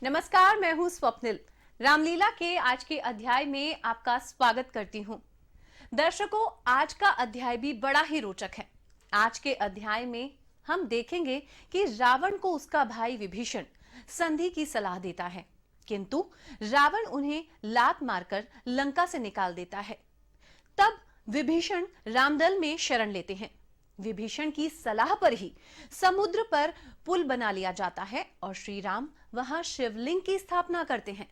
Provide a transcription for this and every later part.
नमस्कार, मैं हूं स्वप्निल। रामलीला के आज के अध्याय में आपका स्वागत करती हूं। दर्शकों, आज का अध्याय भी बड़ा ही रोचक है। आज के अध्याय में हम देखेंगे कि रावण को उसका भाई विभीषण संधि की सलाह देता है, किंतु रावण उन्हें लात मारकर लंका से निकाल देता है। तब विभीषण रामदल में शरण लेते हैं। विभीषण की सलाह पर ही समुद्र पर पुल बना लिया जाता है और श्री राम वहां शिवलिंग की स्थापना करते हैं,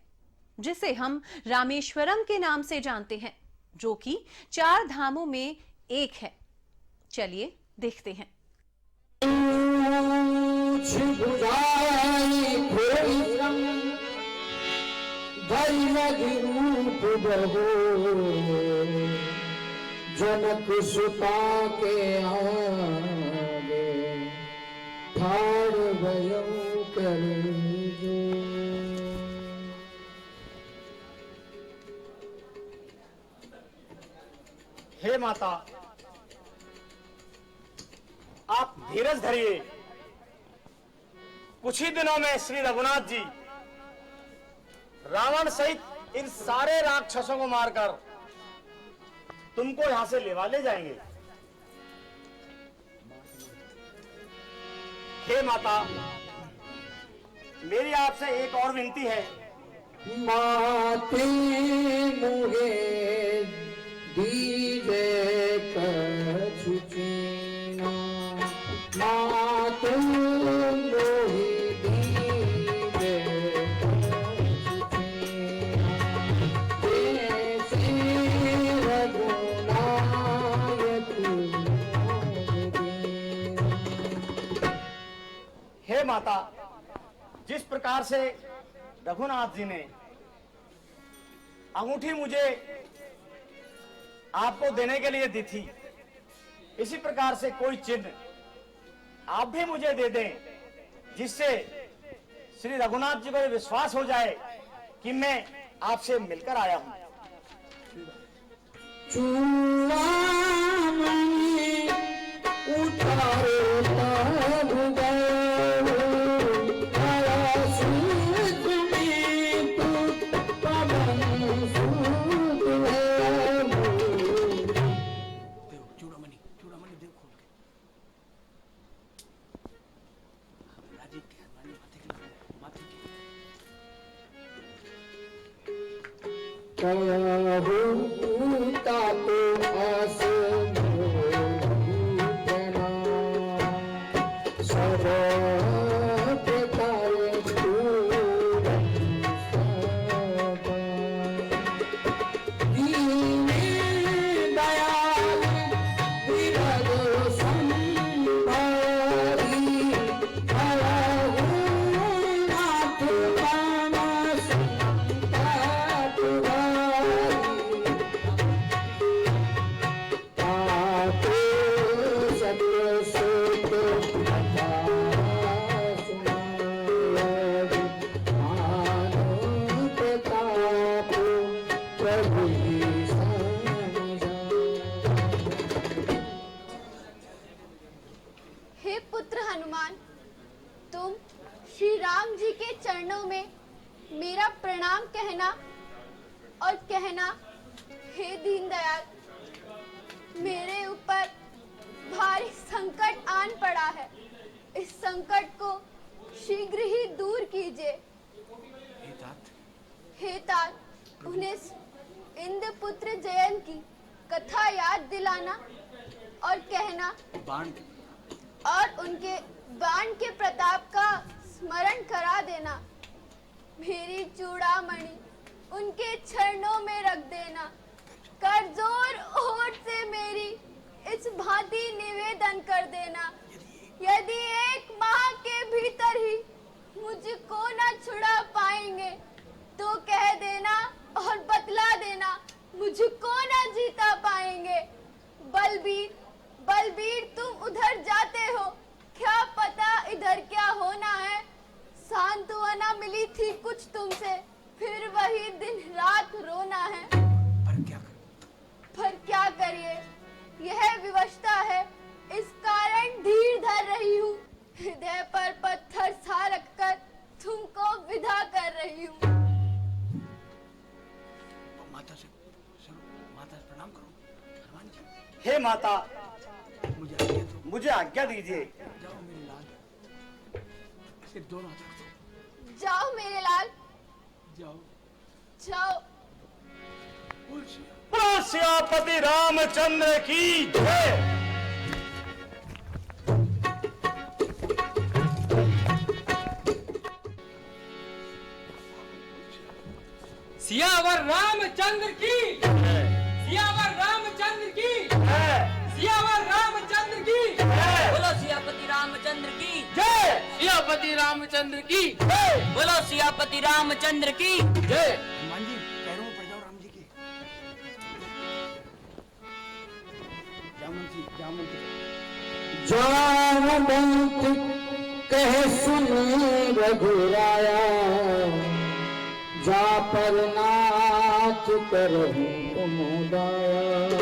जिसे हम रामेश्वरम के नाम से जानते हैं, जो कि 4 धामों में एक है। चलिए देखते हैं। जनक सुता के आगे ठाड़ भयं करे जो। हे माता, आप धीरज धरिए। कुछ ही दिनों में श्री रघुनाथ जी रावण सहित इन सारे राक्षसों को मारकर तुमको यहां से लेवा ले जाएंगे। हे माता, मेरी आपसे एक और विनती है। माते मुहे दीजे कछुचीना, माते मुहे दीजे कछुचीना, जैसे रघुनायक हे माता, जिस प्रकार से रघुनाथ जी ने अंगूठी मुझे आपको देने के लिए दी थी, इसी प्रकार से कोई चिन्ह आप भी मुझे दे दें, जिससे श्री रघुनाथ जी को विश्वास हो जाए कि मैं आपसे मिलकर आया हूं। चूड़ामणि उतारो तब गए, सूत में तो पवन सूत है। चूड़ामणि देव खोल के राजीव के माथे के कहूँ तातो आस मोहितना, सब प्रकार पूरन सदा। दीने दयाल विरद संभारी, कहूँ नाथ मानस हे पुत्र हनुमान, तुम श्री राम जी के चरणों में मेरा प्रणाम कहना और कहना, हे दीनदयाल, मेरे ऊपर भारी संकट आन पड़ा है। इस संकट को शीघ्र ही दूर कीजिए। हे तात, उन्हें इंद्रपुत्र जयन की कथा याद दिलाना और कहना और उनके बाण के प्रताप का स्मरण करा देना। मेरी चूड़ामणि उनके चरणों में रख देना। कर जोर होठ से मेरी इस भांति निवेदन कर देना, यदि 1 माह के भीतर ही मुझको न छुड़ा पाएंगे तो कह देना और बतला देना, मुझको न जीता पाएंगे। बलबीर तुम उधर जाते हो, क्या पता इधर क्या होना है। सांत्वना मिली थी कुछ तुमसे, फिर वही दिन रात रोना है। पर क्या करिए, यह विवशता है, इस कारण धीर धर रही हूँ। हृदय पर पत्थर सा रखकर तुमको विदा कर चलो माता से प्रणाम करो। हनुमान जी हे माता, मुझे आज्ञा दो। मुझे आज्ञा दीजिए। जाओ मेरे लाल, सिर्फ दोनों हाथ रख दो। जाओ मेरे लाल, जाओ। जाओ। बोल सिया। बोलो सियापति रामचंद्र की जय। सियावर रामचंद्र की, सियावर रामचंद्र की, सियावर रामचंद्र की। बोलो सियापति रामचंद्र की जय। सियापति रामचंद्र की। बोलो सियापति रामचंद्र की जय। हनुमान जी पैरों में पड़ जाओ राम जी के। जामवंत जी, जामवंत जी। जामवंत कह सुन रघुराया, जा पर नाच करहूं मुदाया।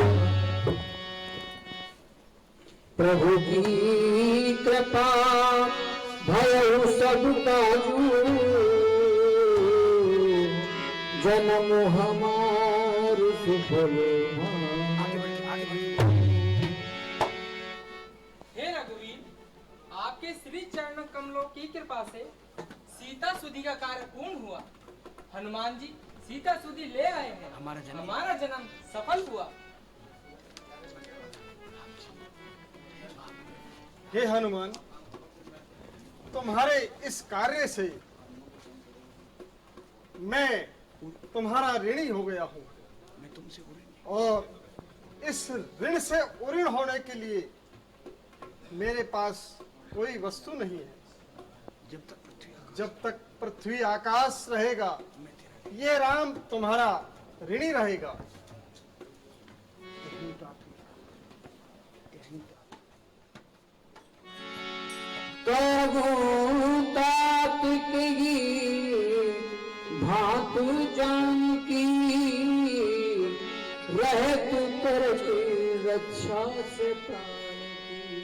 प्रभु की कृपा भयउ सब काजू, जन्म हमार सुफल आगे बढ़िए, आगे बढ़िए। हे रघुवीर, आपके श्री चरण कमलों की कृपा से सीता सुधी का कार्य पूर्ण हुआ। हनुमान जी सीता सुधी ले आए हैं। हमारा जन्म सफल हुआ। हे हनुमान, तुम्हारे इस कार्य से मैं तुम्हारा ऋणी हो गया हूँ, मैं तुमसे ऋणी। और इस ऋण से उऋण होने के लिए मेरे पास कोई वस्तु नहीं है। जब तक पृथ्वी आकाश रहेगा, ये राम तुम्हारा ऋणी रहेगा। भात जानकी रहे तू करती रक्षा से प्राण की।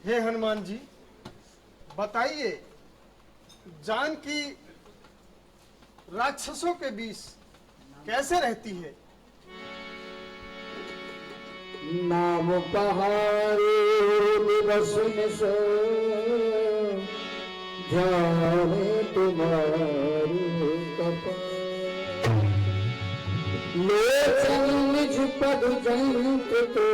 हे हनुमान जी, बताइए जानकी राक्षसों के बीच कैसे रहती है? नाम पहाड़े निवसन से ध्याने तुम्हारे कपाल। लोचन निज पद जंत तो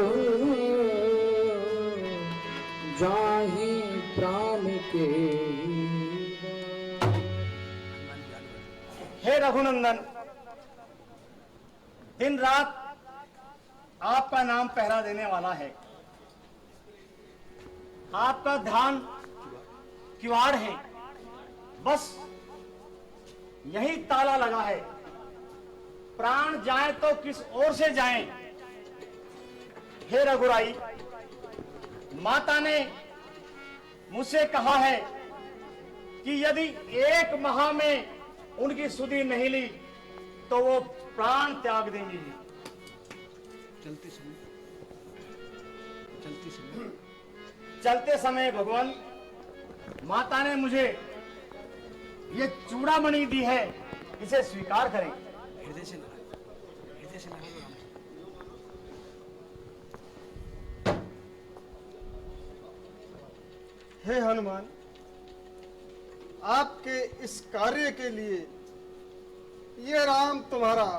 जाहि प्राण के। हे रघुनंदन, दिन रात आपका नाम पहरा देने वाला है। आपका ध्यान किवाड़ है, बस यही ताला लगा है। प्राण जाए तो किस ओर से जाएं? हे रघुराई, माता ने मुझसे कहा है कि यदि एक माह में उनकी सुधि नहीं ली तो वो प्राण त्याग देंगी। चलते समय भगवान माता ने मुझे ये चूड़ामणि दी है, इसे स्वीकार करें। हृदय से लगा, हृदय से लगा राम जी। हे हनुमान, आपके इस कार्य के लिए ये राम तुम्हारा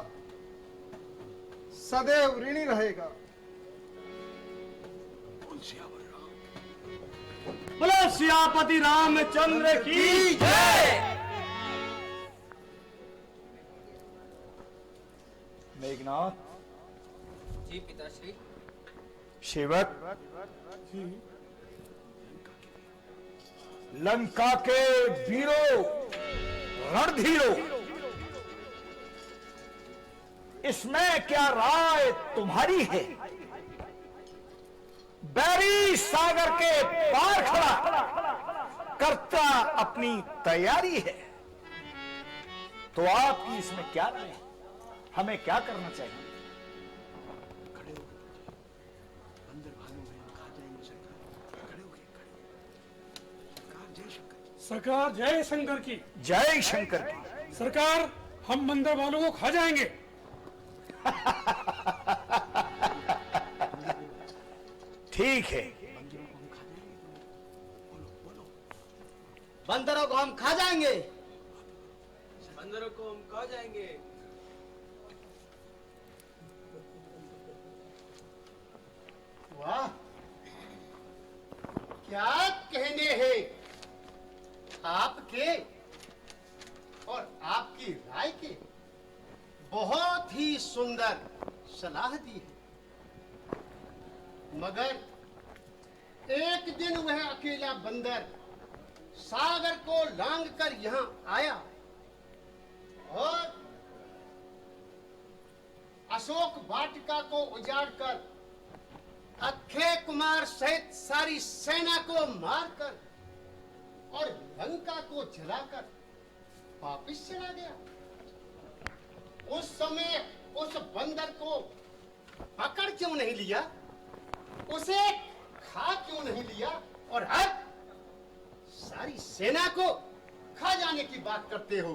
सदैव ऋणी रहेगा। बोल सियावर राम। बोलो सियापति रामचंद्र की जय। मेघनाथ जी पिताश्री। सेवक, लंका के वीरों, रणधीरों, इसमें क्या राय तुम्हारी है? बैरी सागर के पार खड़ा करता अपनी तैयारी है, तो आपकी इसमें क्या राय है? हमें क्या करना चाहिए? खड़े हो गए, अंदर भालू हैं, खा जाएंगे सरकार। खड़े हो गए, खड़े। सरकार जय शंकर। सरकार जय शंकर की। जय शंकर की। सरकार हम बंदर वालों को खा जाएंगे। ठीक है, बंदरों को हम खा जाएंगे। बंदरों को हम खा जाएंगे। वाह, क्या कहने हैं आपके और आपकी राय के। बहुत ही सुंदर सलाह दी है, मगर एक दिन वह अकेला बंदर सागर को लांग कर यहाँ आया और अशोक वाटिका को उजाड़ कर अक्षय कुमार सहित सारी सेना को मारकर और लंका को जलाकर वापिस चला गया। उस समय उस बंदर को पकड़ क्यों नहीं लिया, उसे खा क्यों नहीं लिया, और अब सारी सेना को खा जाने की बात करते हो।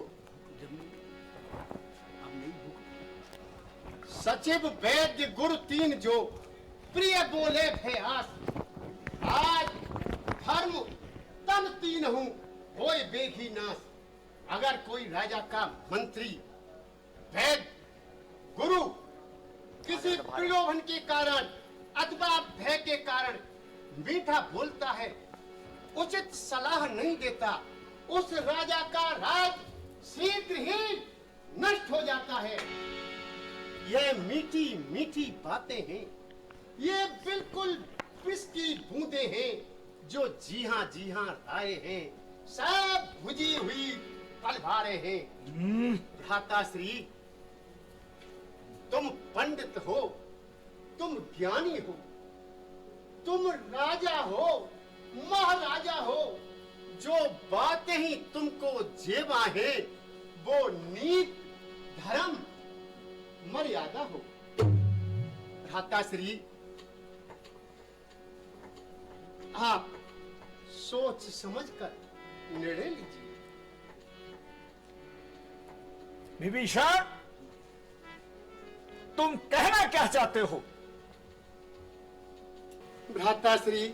सचिव वैद्य गुरु तीन जो प्रिय बोले भयास, आज धर्म तन तीन हूं होए बेघी नाश। अगर कोई राजा का मंत्री वैद्य गुरु किसी प्रलोभन के कारण अथवा भय के कारण मीठा बोलता है, उचित सलाह नहीं देता, उस राजा का राज शीघ्र ही नष्ट हो जाता है। ये मीठी मीठी बातें हैं, ये बिल्कुल विष की बूंदें हैं जो जी हाँ राय हैं, सब भुजी हुई तलवारें हैं। भ्राताश्री, तुम पंडित हो, तुम ज्ञानी हो, तुम राजा हो, महाराजा हो, जो बातें ही तुमको जेवा है वो नीति धर्म मर्यादा हो। भ्राताश्री, आप सोच समझकर निर्णय लीजिए। विभीषण, तुम कहना क्या चाहते हो? भ्राताश्री,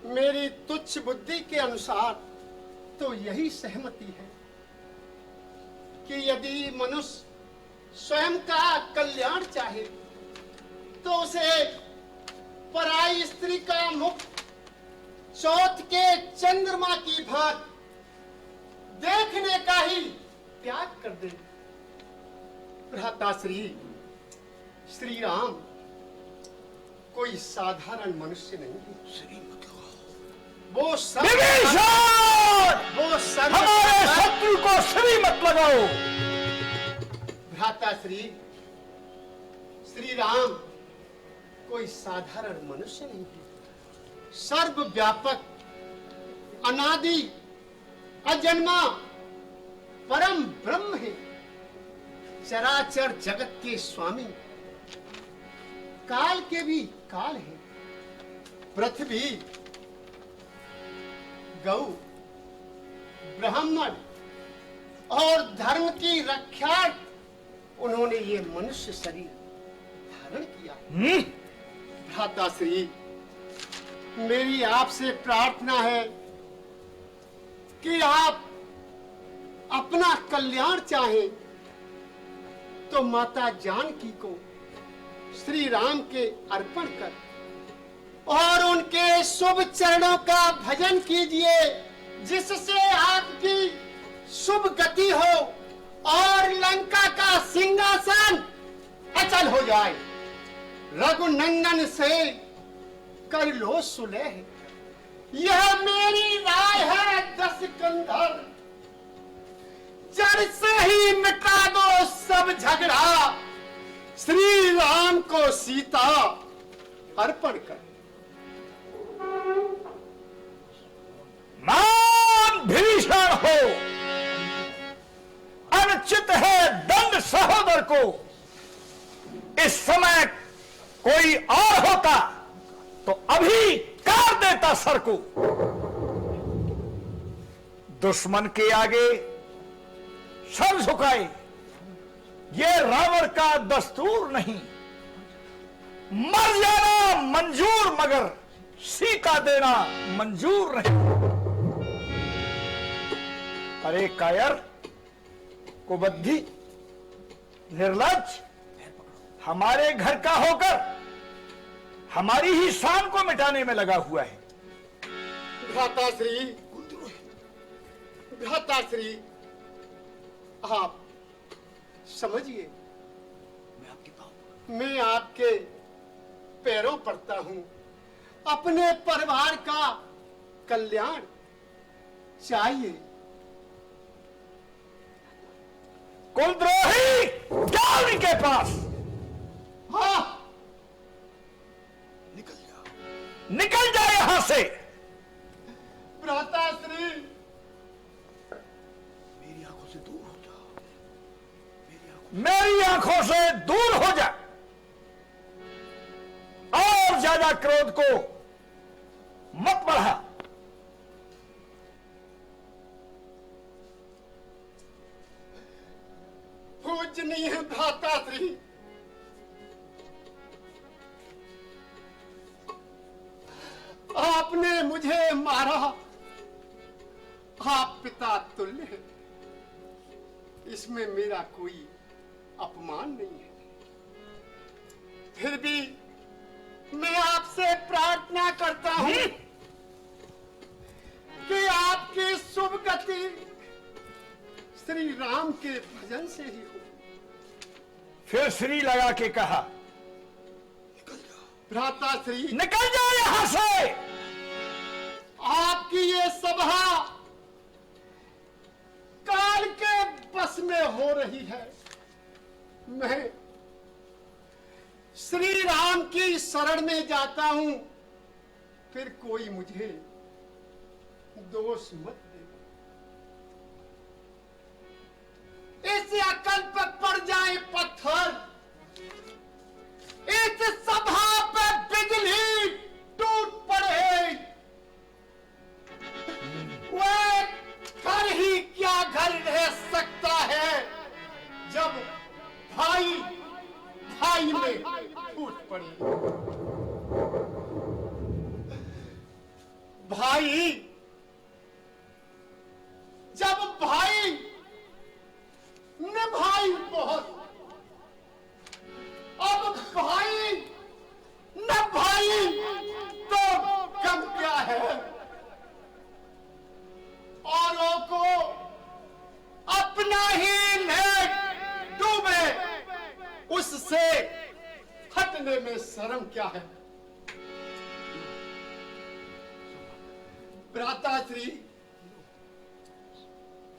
मेरी तुच्छ बुद्धि के अनुसार तो यही सहमति है कि यदि मनुष्य स्वयं का कल्याण चाहे तो उसे पराई स्त्री का मुख चौथ के चंद्रमा की भांति देखने का ही त्याग कर दे। भ्राताश्री, श्री राम कोई साधारण मनुष्य नहीं है। वो हमारे शत्रु को श्री मत लगाओ। भ्राताश्री, श्री राम कोई साधारण मनुष्य नहीं है, सर्वव्यापक, अनादि, अजन्मा, परम ब्रह्म है, चराचर जगत के स्वामी, काल के भी काल है। पृथ्वी, गौ, ब्राह्मण और धर्म की रक्षा उन्होंने ये मनुष्य शरीर धारण किया। भ्राताश्री, मेरी आपसे प्रार्थना है कि आप अपना कल्याण चाहें तो माता जानकी को श्री राम के अर्पण कर और उनके शुभ चरणों का भजन कीजिए, जिससे आपकी शुभ गति हो और लंका का सिंहासन अचल हो जाए। रघुनंदन से कर लो सुलह, यह मेरी राय है। दस कंधर जड़ से ही मिटा दो सब झगड़ा, श्री राम को सीता अर्पण कर। मान भीषण हो, अनुचित है दंड सहोदर को। इस समय कोई और होता तो अभी काट देता सर को। दुश्मन के आगे सर झुकाए, ये रावण का दस्तूर नहीं। मर जाना मंजूर मगर सीता देना मंजूर नहीं। अरे कायर, कुबद्धी, निर्लज्ज, हमारे घर का होकर हमारी ही शान को मिटाने में लगा हुआ है। भ्राताश्री, भ्राताश्री, आप समझिए, मैं आपके पैरों पड़ता हूं। अपने परिवार का कल्याण चाहिए। कुलद्रोही, जाओ इनके पास। हाँ, निकल जाए यहां से। भ्राताश्री, मेरी आंखों से दूर हो जाओ, मेरी आंखों से दूर हो जा। और ज्यादा क्रोध को मत बढ़ा। पूजनीय भ्राताश्री, आपने मुझे मारा। आप पिता तुल्य हैं, इसमें मेरा कोई अपमान नहीं है। फिर भी मैं आपसे प्रार्थना करता हूं कि आपकी शुभ गति श्री राम के भजन से ही हो। फिर श्री लगा के कहा, भ्राताश्री, निकल जाओ यहां से। आपकी ये सभा काल के बस में हो रही है। मैं श्री राम की शरण में जाता हूं, फिर कोई मुझे दोष मत दे। इस अकल पर पड़ जाए पत्थर, इस सभा पे बिजली टूट पड़े, वह घर ही क्या घर रह सकता है जब भाई भाई में टूट पड़े। भाई, जब भाई न भाई बहुत, अब भाई न भाई तो कम क्या है। औरों को अपना ही लेट डूबे, उससे हटने में शर्म क्या है। भ्राताश्री,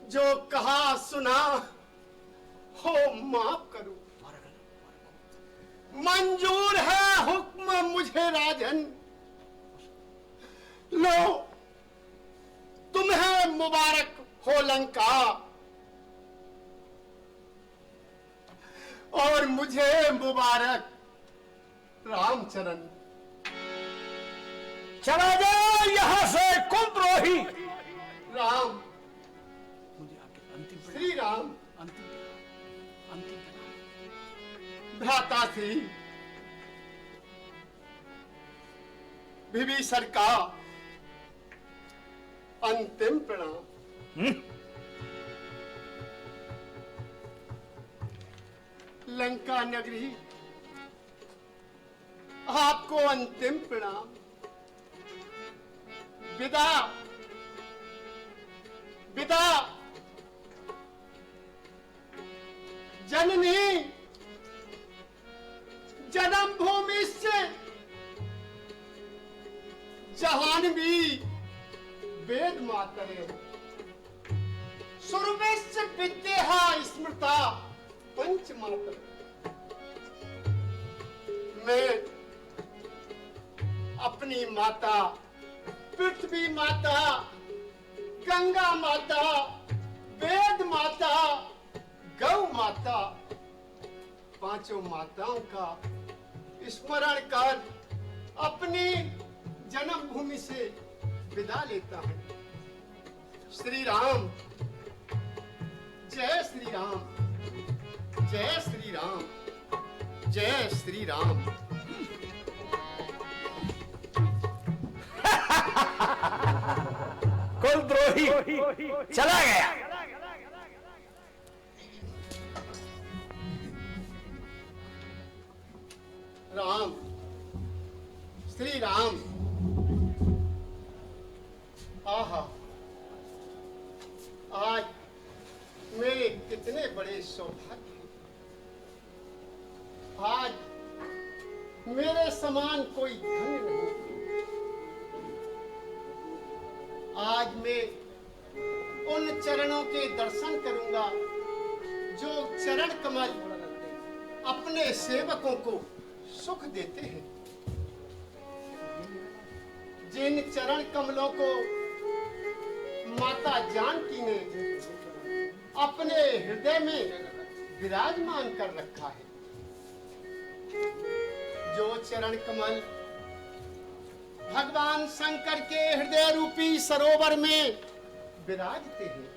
जो कहा सुना हो माफ करो। मंजूर है हुक्म मुझे राजन। लो, तुम्हें मुबारक हो लंका, और मुझे मुबारक रामचरण। चला जाओ यहां से कुलद्रोही। राम, मुझे आपके अंतिम श्री राम। अंतिम भ्राताश्री, विभीषण का अंतिम प्रणाम। लंका नगरी, आपको अंतिम प्रणाम। विदा, विदा। जननी, जन्मभूमि से जहानवी वेद मातरे, सुरवेश विद्या स्मृता पंच मातरे। मैं अपनी माता पृथ्वी माता, गंगा माता, वेद माता, गौ माता, पांचों माताओं का स्मरण कर अपनी जन्मभूमि से विदा लेता हूं। श्री राम, जय श्री राम, जय श्री राम, जय श्री राम। कुलद्रोही चला गया। राम, श्री राम। आहा, आज मेरे कितने बड़े सौभाग्य। आज मेरे समान कोई धन्य नहीं। आज मैं उन चरणों के दर्शन करूंगा जो चरण कमल अपने सेवकों को सुख देते हैं। जिन चरण कमलों को माता जानकी ने अपने हृदय में विराजमान कर रखा है, जो चरण कमल भगवान शंकर के हृदय रूपी सरोवर में विराजते हैं,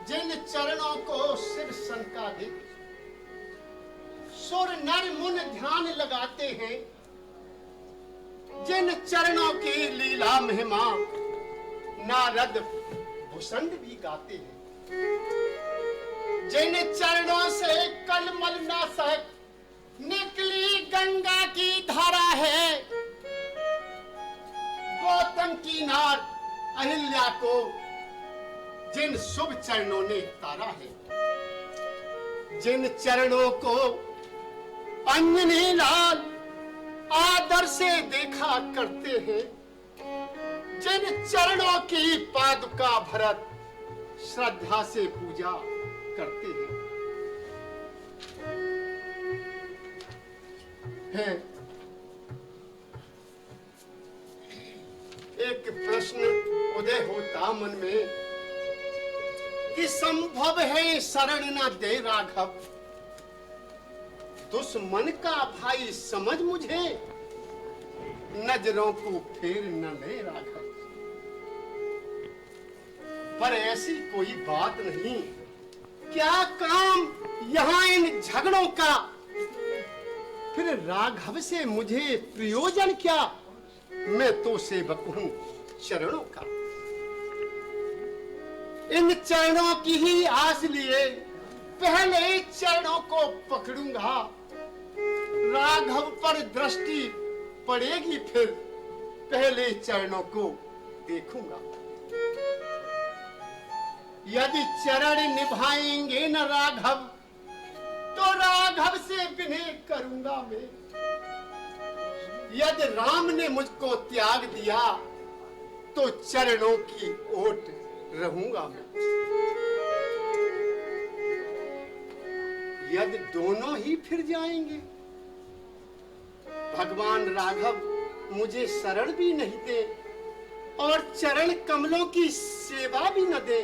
जिन चरणों को शिव सनका दे सुर नर मुन ध्यान लगाते हैं, जिन चरणों की लीला महिमा नारद भूषण भी गाते हैं, जिन चरणों से कलमल नाशक निकली गंगा की धारा है, गौतम की नार अहिल्या को जिन शुभ चरणों ने तारा है, जिन चरणों को अंजनी लाल आदर से देखा करते हैं, जिन चरणों की पादुका भरत श्रद्धा से पूजा करते हैं। एक प्रश्न उदय होता मन में कि संभव है शरण न दे राघव, दुश्मन का भाई समझ मुझे नजरों को फेर न ले राघव। पर ऐसी कोई बात नहीं, क्या काम यहाँ इन झगड़ों का, फिर राघव से मुझे प्रयोजन क्या, मैं तो सेवक हूँ चरणों का। इन चरणों की ही आस लिए पहले चरणों को पकड़ूंगा, राघव पर दृष्टि पड़ेगी फिर पहले चरणों को देखूंगा। यदि चरण निभाएंगे न राघव तो राघव से विनय करूंगा मैं। यदि राम ने मुझको त्याग दिया तो चरणों की ओट रहूंगा मैं। यदि दोनों ही फिर जाएंगे, भगवान राघव मुझे शरण भी नहीं दे और चरण कमलों की सेवा भी न दे,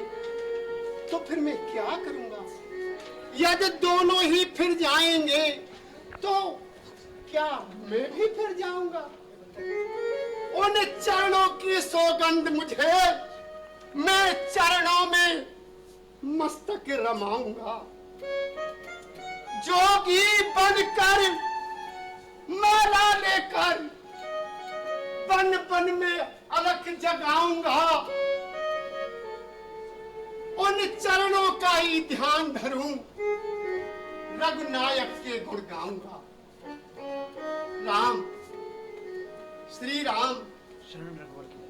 तो फिर मैं क्या करूंगा? यदि दोनों ही फिर जाएंगे तो क्या मैं भी फिर जाऊंगा? उन चरणों की सौगंध मुझे, मैं चरणों में मस्तक रमाऊंगा। जोगी बनकर माला लेकर बन बन में अलख जगाऊंगा। उन चरणों का ही ध्यान धरूं, रघुनायक के गुण गाऊंगा। राम, श्री राम, शरण रघुवर की,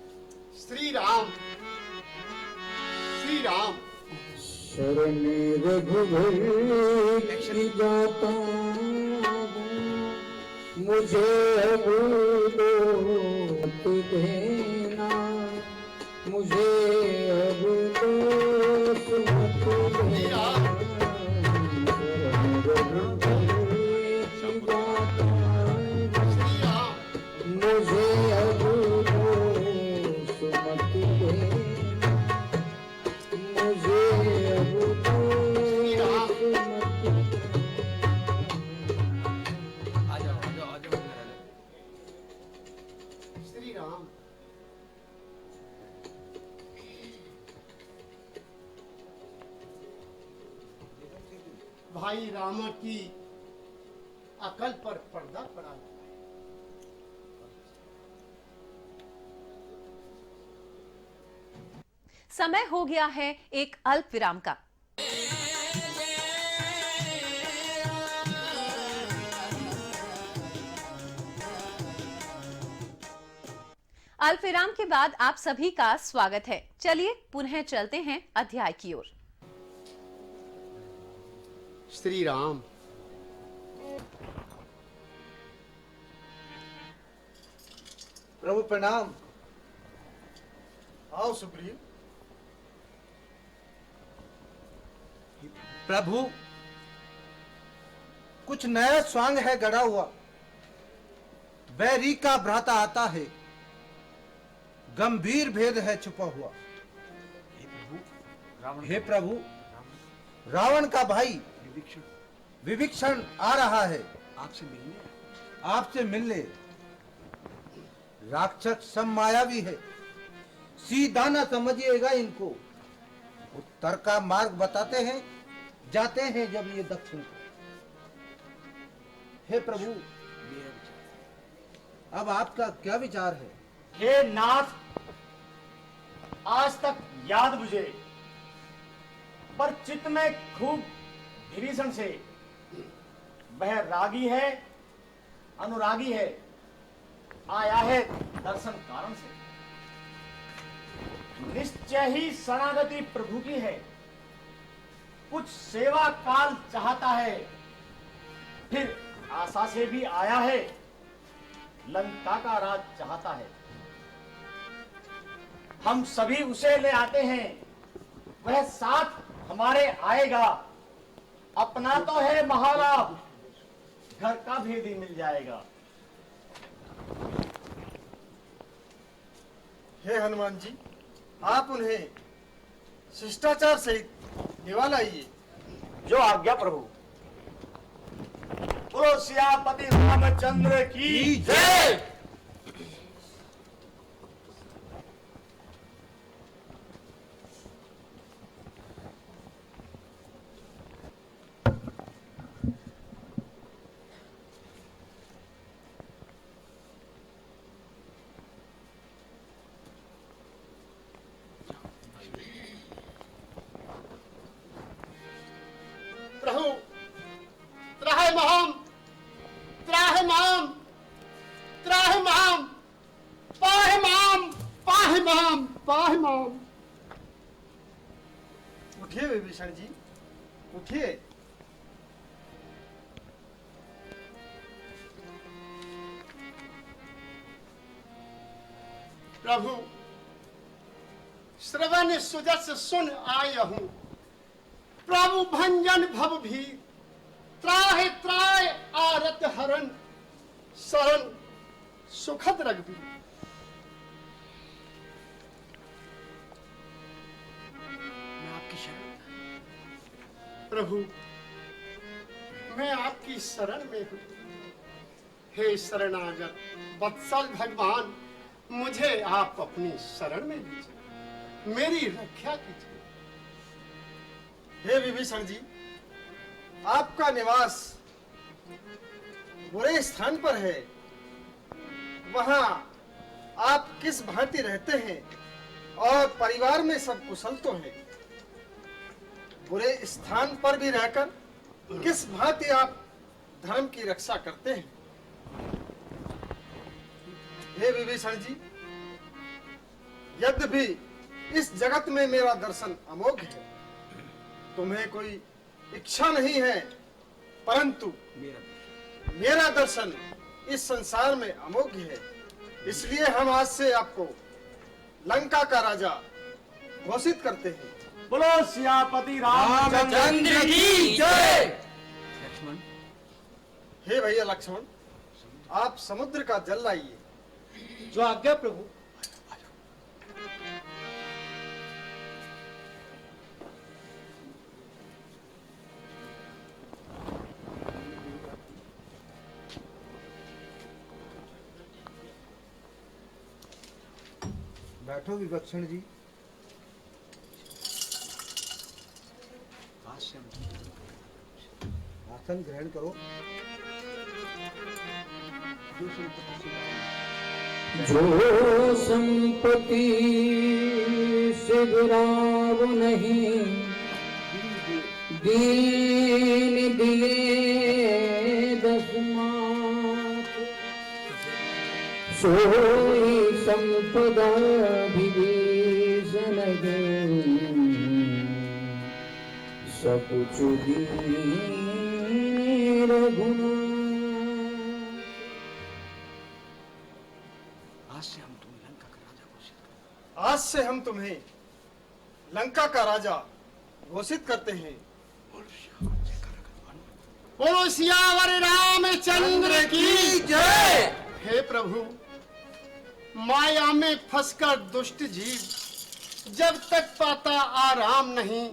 श्री राम, श्री राम। शरण रघुवर की गाता हूँ, मुझे अब दोष देना, मुझे अब दोष मत देना। शरण रघुवर की गाता हूँ, मुझे अब दोष मत देना, मुझे अब दोष मत आ जाओ आ जाओ आ जाओ। श्री राम, भाई रामा की अकल पर पर्दा पड़ा हुआ है। समय हो गया है एक अल्प विराम का। अल्प विराम के बाद आप सभी का स्वागत है। चलिए पुनः चलते हैं अध्याय की ओर। श्री राम, प्रभु प्रणाम। आओ सुग्रीव। प्रभु, कुछ नया स्वांग है गढ़ा हुआ। बैरी का भ्राता आता है, गंभीर भेद है छुपा हुआ। हे प्रभु, रावण का भाई विभीषण आ रहा है आपसे मिलने। राक्षस सब मायावी है, सीधा न समझिएगा इनको। उत्तर का मार्ग बताते हैं, जाते हैं जब ये दक्षिण को। हे प्रभु, अब आपका क्या विचार है? हे नाथ, आज तक याद मुझे, पर चित्त में खूब विभीषण से। वह रागी है, अनुरागी है, आया है दर्शन कारण से। निश्चय ही शरणागति प्रभु की है, कुछ सेवा काल चाहता है। फिर आशा से भी आया है, लंका का राज चाहता है। हम सभी उसे ले आते हैं, वह साथ हमारे आएगा। अपना तो है महालाभ, घर का भेद ही मिल जाएगा। हे हनुमान जी, आप उन्हें शिष्टाचार सहित निवा लाइए। जो आज्ञा प्रभु। बोलो सियापति रामचंद्र की जय। प्रभु, त्राहिमाम, त्राहिमाम, त्राहिमाम, पाहिमाम, पाहिमाम, पाहिमाम। उठिए विभीषण जी, उठिए। प्रभु, श्रवण सुजस सुन आय हूं। प्रभु भंजन भव भी, त्राहि त्राय आरत हरण, शरण सुखद रघुबीर। मैं आपकी शरण। प्रभु, मैं आपकी शरण में हूं। हे शरणागत वत्सल भगवान, मुझे आप अपनी शरण में लीजिए, मेरी रक्षा कीजिए। हे विभीषण जी, आपका निवास बुरे स्थान पर है। वहां आप किस भांति रहते हैं और परिवार में सब कुशल तो है। बुरे स्थान पर भी रहकर किस भांति आप धर्म की रक्षा करते हैं। हे विभीषण जी, यद्यपि इस जगत में मेरा दर्शन अमोघ है, तुम्हें कोई इच्छा नहीं है, परंतु मेरा दर्शन इस संसार में अमोघ है। इसलिए हम आज से आपको लंका का राजा घोषित करते हैं। बोलो सियापति रामचंद्र की जय। लक्ष्मण, हे भैया लक्ष्मण, आप समुद्र का जल लाइए। जो आज्ञा प्रभु। बैठो विभीषण जी। पास से हम आसन ग्रहण करो। जो संपत्ति से दुराव नहीं, दीन दिए दसमात, सोई संपदा विभीषण सब कुछ दीन रघुनाथ। आज से हम तुम्हें लंका का राजा घोषित करते हैं। बोलो सियावर रामचंद्र की जय। हे प्रभु, माया में फंसकर दुष्ट जीव जब तक पाता आराम नहीं,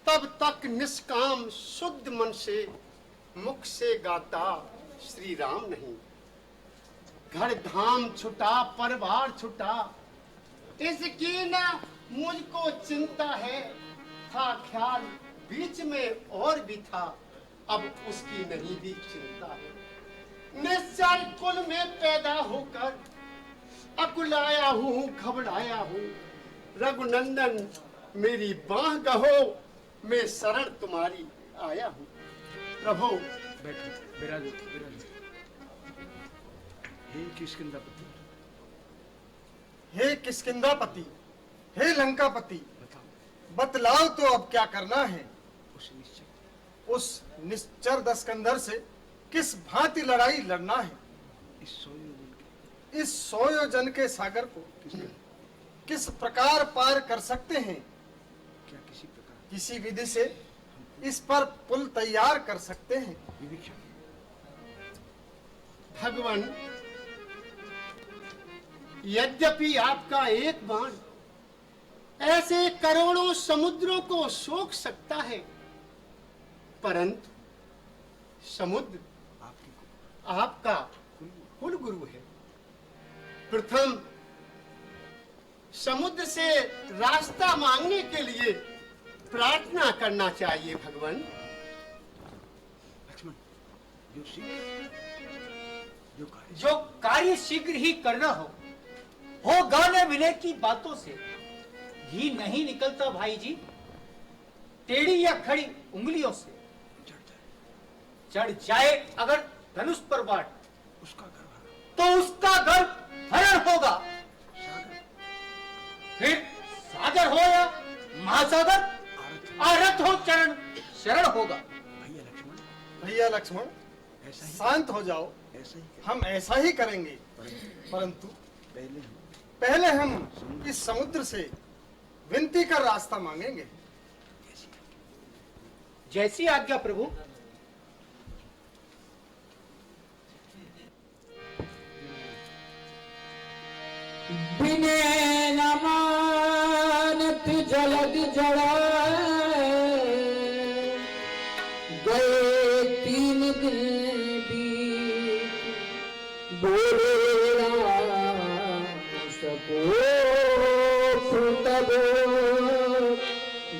तब तक निष्काम शुद्ध मन से मुख से गाता श्री राम नहीं। घर धाम छुटा, परिवार छुटा, इसकी न मुझको चिंता है। था ख्याल बीच में और भी था, अब उसकी नहीं भी चिंता है। निश्चय कुल में पैदा होकर अकुलाया हूँ, घबराया हूँ। रघुनंदन मेरी बाह गहो, मैं शरण तुम्हारी आया हूँ। प्रभु बैठो, विराजो, विराजो। हे किष्किंधापति, हे किष्किंधापति, हे लंकापति, बतलाओ तो अब क्या करना है। उस निश्चर दस्कंधर से किस भांति लड़ाई लड़ना है। इस 100 योजन के सागर को किस प्रकार पार कर सकते हैं। क्या किसी प्रकार, किसी विधि से इस पर पुल तैयार कर सकते हैं। भगवान, यद्यपि आपका एक बाण ऐसे करोड़ों समुद्रों को सोख सकता है, परंतु समुद्र आपका कुल गुरु है। प्रथम समुद्र से रास्ता मांगने के लिए प्रार्थना करना चाहिए। भगवान, लक्ष्मण, जो कार्य शीघ्र ही करना हो गाने विनय की बातों से घी नहीं निकलता भाई जी। टेढ़ी या खड़ी उंगलियों से चढ़ जाए अगर धनुष पर वाट, तो उसका गर्भ हरण होगा। फिर सागर हो या महासागर, आरत हो चरण शरण होगा। भैया लक्ष्मण, शांत हो जाओ। हम ऐसा ही करेंगे, परंतु पहले हम इस समुद्र से विनती कर रास्ता मांगेंगे। जैसी आज्ञा प्रभु। बिने न मानत जलद जड़ाए, गए 3 दिन बीत, बोले राम सको तब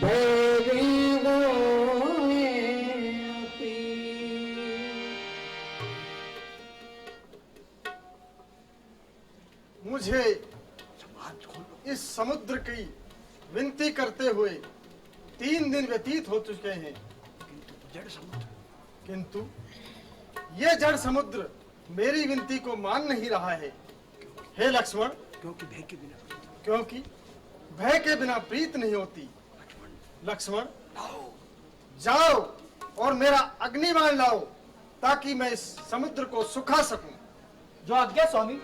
भैरी गोए अपी। मुझे इस समुद्र की विनती करते हुए 3 दिन व्यतीत हो चुके हैं, किंतु ये जड़ समुद्र मेरी विनती को मान नहीं रहा है। हे लक्ष्मण, क्योंकि भय के बिना प्रीत नहीं होती। लक्ष्मण, जाओ और मेरा अग्निबाण लाओ, ताकि मैं इस समुद्र को सुखा सकूं। जो आज्ञा स्वामी।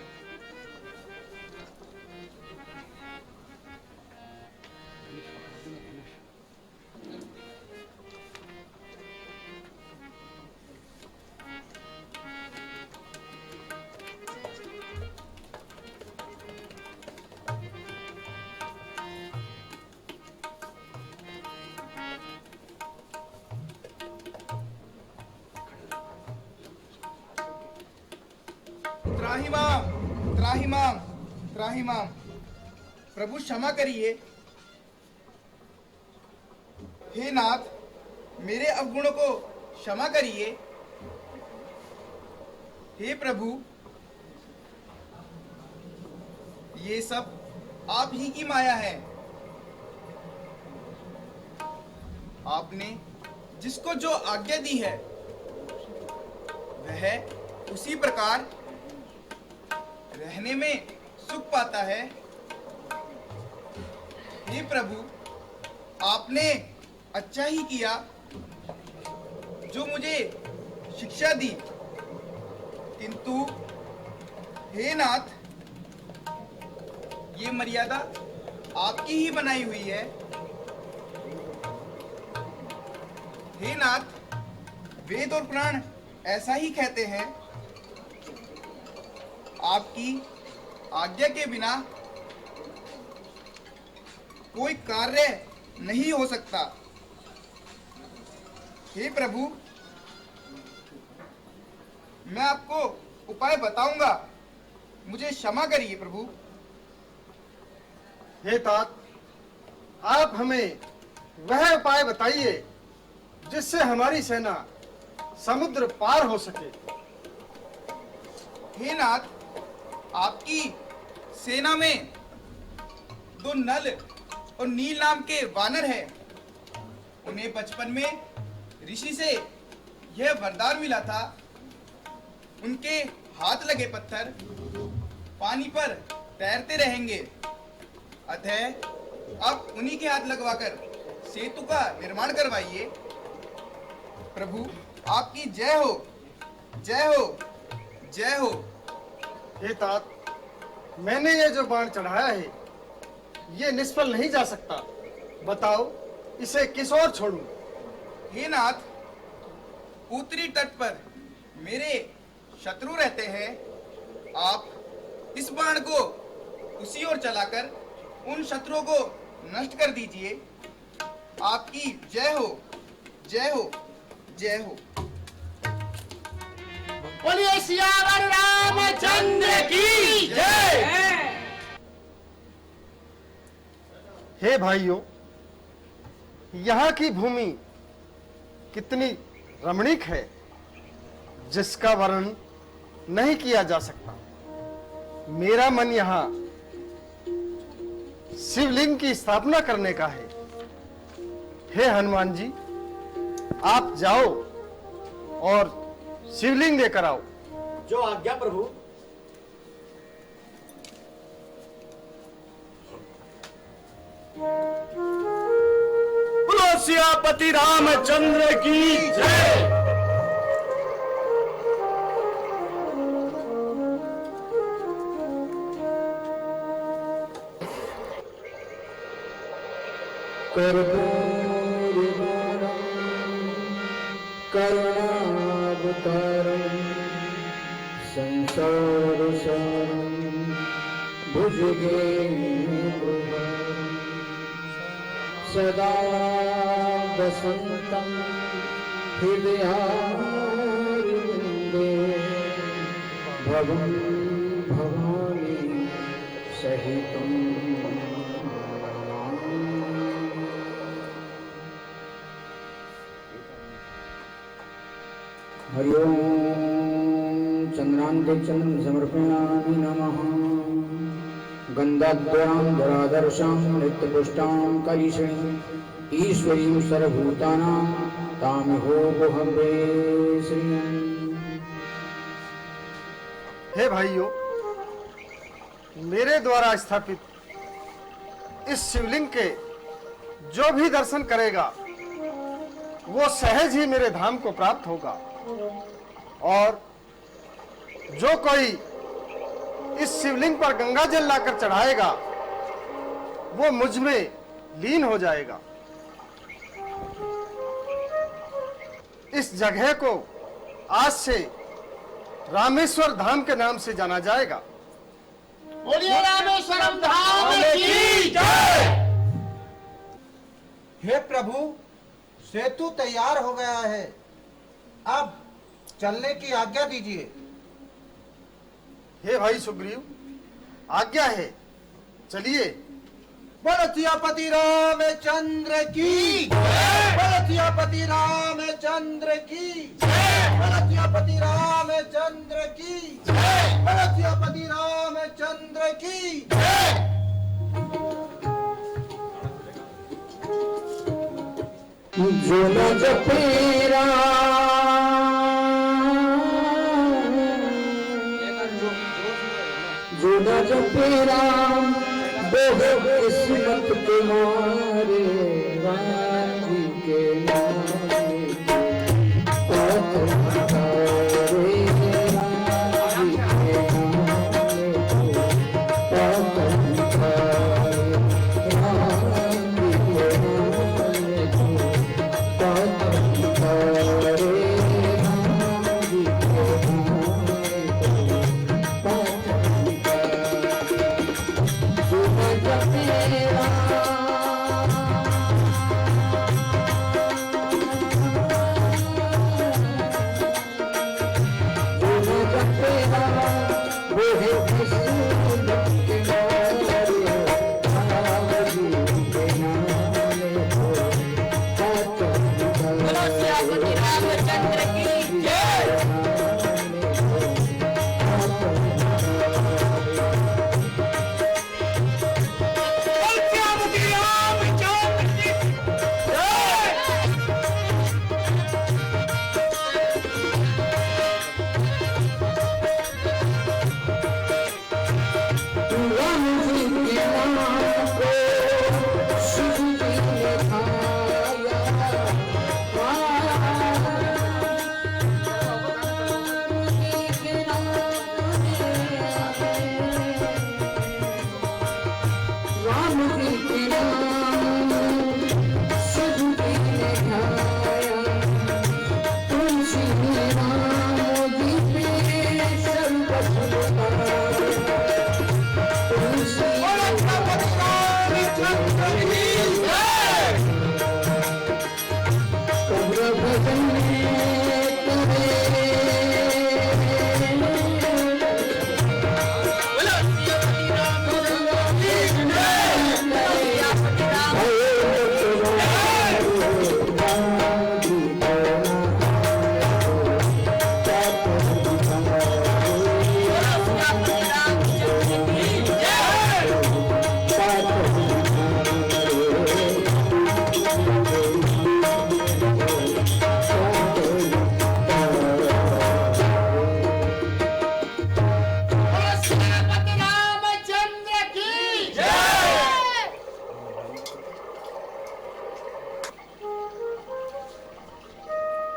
त्राहिमाम, त्राहिमाम, त्राहिमाम। प्रभु क्षमा करिए। हे नाथ, मेरे अवगुणों को क्षमा करिए। हे प्रभु, ये सब आप ही की माया है। आपने जिसको जो आज्ञा दी है वह उसी प्रकार रहने में सुख पाता है। हे प्रभु, आपने अच्छा ही किया जो मुझे शिक्षा दी, किंतु हे नाथ, ये मर्यादा आपकी ही बनाई हुई है। हे नाथ, वेद और पुराण ऐसा ही कहते हैं, आपकी आज्ञा के बिना कोई कार्य नहीं हो सकता। हे प्रभु, मैं आपको उपाय बताऊंगा, मुझे क्षमा करिए प्रभु। हे तात, आप हमें वह उपाय बताइए जिससे हमारी सेना समुद्र पार हो सके। हे नाथ, आपकी सेना में 2 नल और नील नाम के वानर हैं। उन्हें बचपन में ऋषि से यह वरदान मिला था, उनके हाथ लगे पत्थर पानी पर तैरते रहेंगे। अतः अब उन्हीं के हाथ लगवाकर सेतु का निर्माण करवाइए। प्रभु, आपकी जय हो, जय हो, जय हो। हे तात, मैंने ये जो बाण चढ़ाया है ये निष्फल नहीं जा सकता। बताओ, इसे किस ओर छोड़ूं? हे नाथ, उत्तरी तट पर मेरे शत्रु रहते हैं। आप इस बाण को उसी ओर चलाकर उन शत्रुओं को नष्ट कर दीजिए। आपकी जय हो, जय हो, जय हो। बोलिए सियावर रामचंद्र की जय। हे भाइयों, यहाँ की भूमि कितनी रमणीक है जिसका वर्णन नहीं किया जा सकता। मेरा मन यहाँ शिवलिंग की स्थापना करने का है। हे हनुमान जी, आप जाओ और शिवलिंग लेकर आओ। जो आज्ञा प्रभु। बोलो सियापति रामचंद्र की जय। करुणावतारं संसारसारं भुजगेन्द्रहारं सदा वसन्तं हृदयारविन्दे भवं भवानी सहितं हरि ओम। चंद्रांते चंद्रं समर्पयामि नमः। गन्धद्वयां धराधर्षां नित्यपुष्टां कलिशिणीं ईश्वरीं सर्वभूतानां तामिहोपहवे श्रीं। हे भाइयों, मेरे द्वारा स्थापित इस शिवलिंग के जो भी दर्शन करेगा वो सहज ही मेरे धाम को प्राप्त होगा, और जो कोई इस शिवलिंग पर गंगा जल लाकर चढ़ाएगा वो मुझ में लीन हो जाएगा। इस जगह को आज से रामेश्वर धाम के नाम से जाना जाएगा। बोलिए रामेश्वरम धाम की जय। हे प्रभु, सेतु तैयार हो गया है, अब चलने की आज्ञा दीजिए। हे भाई सुग्रीव, आज्ञा है, चलिए। बोलो सियापति रामचंद्र की जय। सियापति रामचंद्र की सियापति रामचंद्र की सियापति रामचंद्र की जो न जपे जो न जपे राम वो किस्मत तुम्हारे राम जी के नाम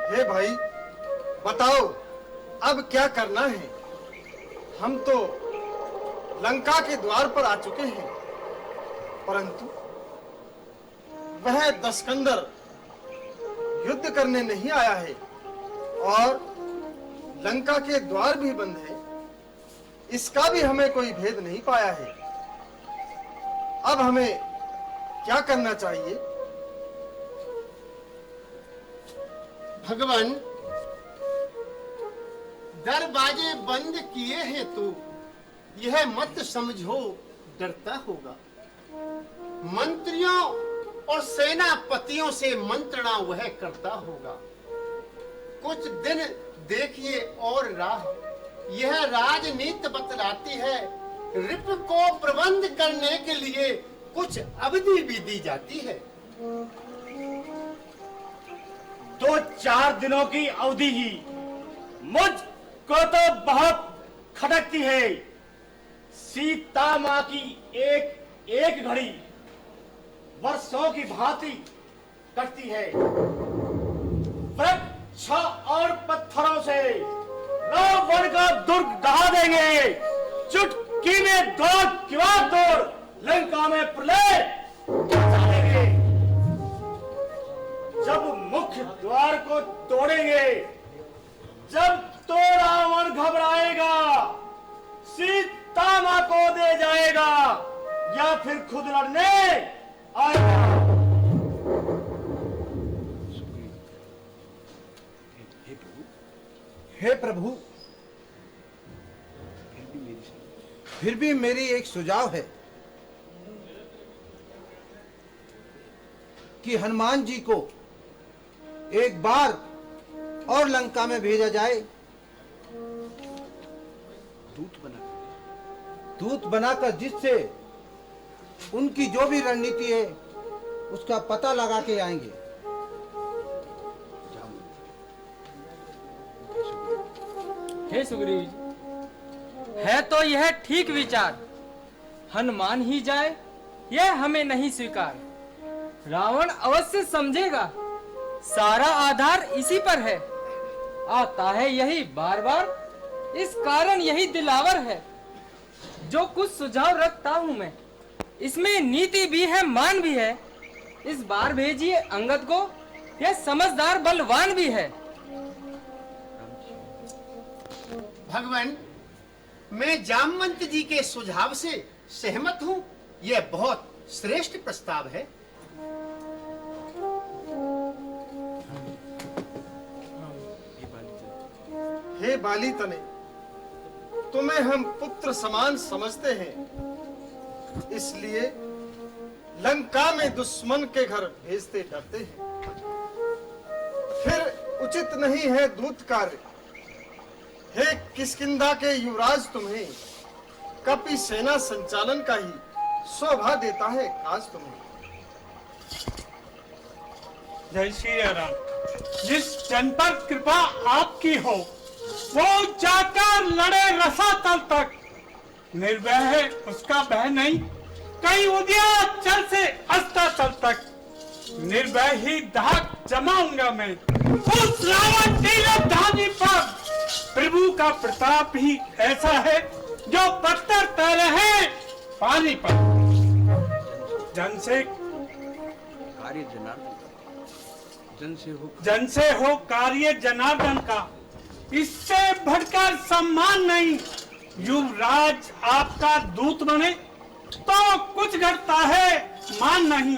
हे भाई बताओ अब क्या करना है। हम तो लंका के द्वार पर आ चुके हैं, परंतु वह दशकंदर युद्ध करने नहीं आया है और लंका के द्वार भी बंद है। इसका भी हमें कोई भेद नहीं पाया है। अब हमें क्या करना चाहिए? भगवान, दरवाजे बंद किए हैं तो यह मत समझो डरता होगा। मंत्रियों और सेनापतियों से मंत्रणा वह करता होगा। कुछ दिन देखिए और राह, यह राजनीति बतलाती है। रिप को प्रबंध करने के लिए कुछ अवधि भी दी जाती है। 2-4 दिनों की अवधि ही मुझको तो बहुत खटकती है। सीता माँ की एक एक घड़ी वर्षों की भांति कटती है। वृक्ष और पत्थरों से रावण का दुर्ग ढहा देंगे। चुटकी में किवाड़ तोड़ लंका में प्रलय डालेंगे। जब मुख्य द्वार को तोड़ेंगे, जब तो रावण घबराएगा, सीता माँ को दे जाएगा या फिर खुद लड़ने आएगा। हे प्रभु, फिर भी मेरी एक सुझाव है कि हनुमान जी को एक बार और लंका में भेजा जाए, दूत बनाकर, जिससे उनकी जो भी रणनीति है उसका पता लगा के आएंगे। हे सुग्रीव जी, है तो यह ठीक विचार। हनुमान ही जाए यह हमें नहीं स्वीकार। रावण अवश्य समझेगा, सारा आधार इसी पर है। आता है यही बार बार, इस कारण यही दिलावर है। जो कुछ सुझाव रखता हूँ मैं, इसमें नीति भी है, मान भी है। इस बार भेजिए अंगद को, यह समझदार बलवान भी है। भगवान, मैं जामवंत जी के सुझाव से सहमत हूँ। यह बहुत श्रेष्ठ प्रस्ताव है। हे बाली तने, तुम्हें हम पुत्र समान समझते हैं, इसलिए लंका में दुश्मन के घर भेजते डरते हैं। फिर उचित नहीं है दूत कार्य। हे किष्किंधा के युवराज, तुम्हें कपि सेना संचालन का ही शोभा देता है काज तुम्हें। जय श्री राम। जिस जन पर कृपा आपकी हो, वो जाकर लड़े रसातल तक। निर्भय है उसका भय नहीं, कहीं उदयाचल से अस्ताचल तक। निर्भय ही धाक जमाऊंगा मैं उस रावण तीरंदाजी पर। प्रभु का प्रताप ही ऐसा है जो पत्थर तैरे हैं पानी पर। जन से कार्य जनार्दन, जन से हो कार्य जनार्दन का, इससे बढ़कर सम्मान नहीं। युवराज आपका दूत बने तो कुछ घटता है, मान नहीं।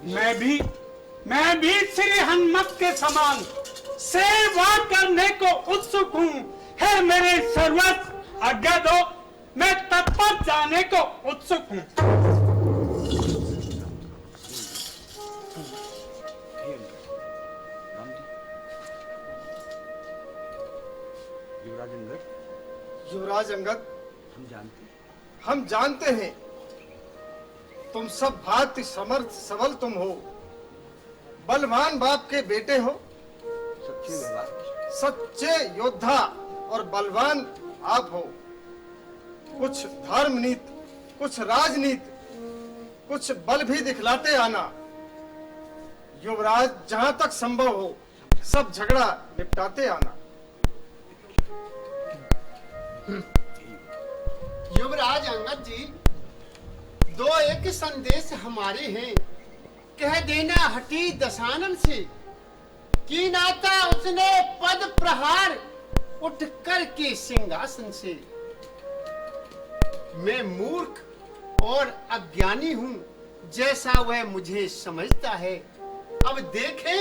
मैं भी श्री हनुमत के समान सेवा करने को उत्सुक हूँ। है मेरे सर्वस्व आज्ञा दो, मैं तत्पर जाने को उत्सुक हूँ। युवराज अंगद, हम जानते हैं तुम सब भांति समर्थ सबल तुम हो, बलवान बाप के बेटे हो, सच्चे योद्धा और बलवान आप हो। कुछ धर्म नीति, कुछ राजनीति, कुछ बल भी दिखलाते आना। युवराज, जहां तक संभव हो सब झगड़ा निपटाते आना। युवराज अंगद जी, दो एक संदेश हमारे हैं। कह देना हटी दशानन से कि नाता उसने पद प्रहार उठ कर के सिंहासन से। मैं मूर्ख और अज्ञानी हूँ, जैसा वह मुझे समझता है। अब देखें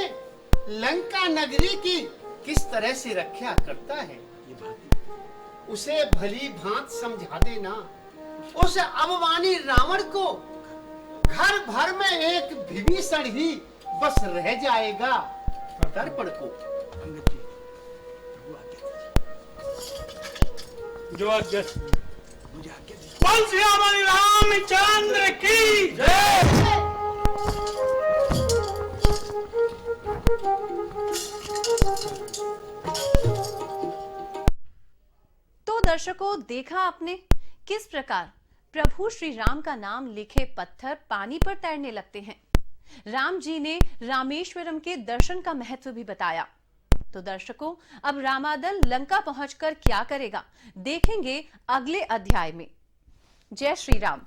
लंका नगरी की किस तरह से रक्षा करता है। उसे भली भांत समझा देना। उस अवमानी रावण को घर भर में एक विभीषण ही बस रह जाएगा दर्पण को। जो आज्ञा बोल श्री रामचंद्र की जय। तो दर्शकों, देखा आपने किस प्रकार प्रभु श्री राम का नाम लिखे पत्थर पानी पर तैरने लगते हैं। राम जी ने रामेश्वरम के दर्शन का महत्व भी बताया। तो दर्शकों, अब रामादल लंका पहुंचकर क्या करेगा, देखेंगे अगले अध्याय में। जय श्री राम।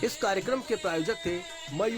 इस कार्यक्रम के प्रायोजक थे मयूर।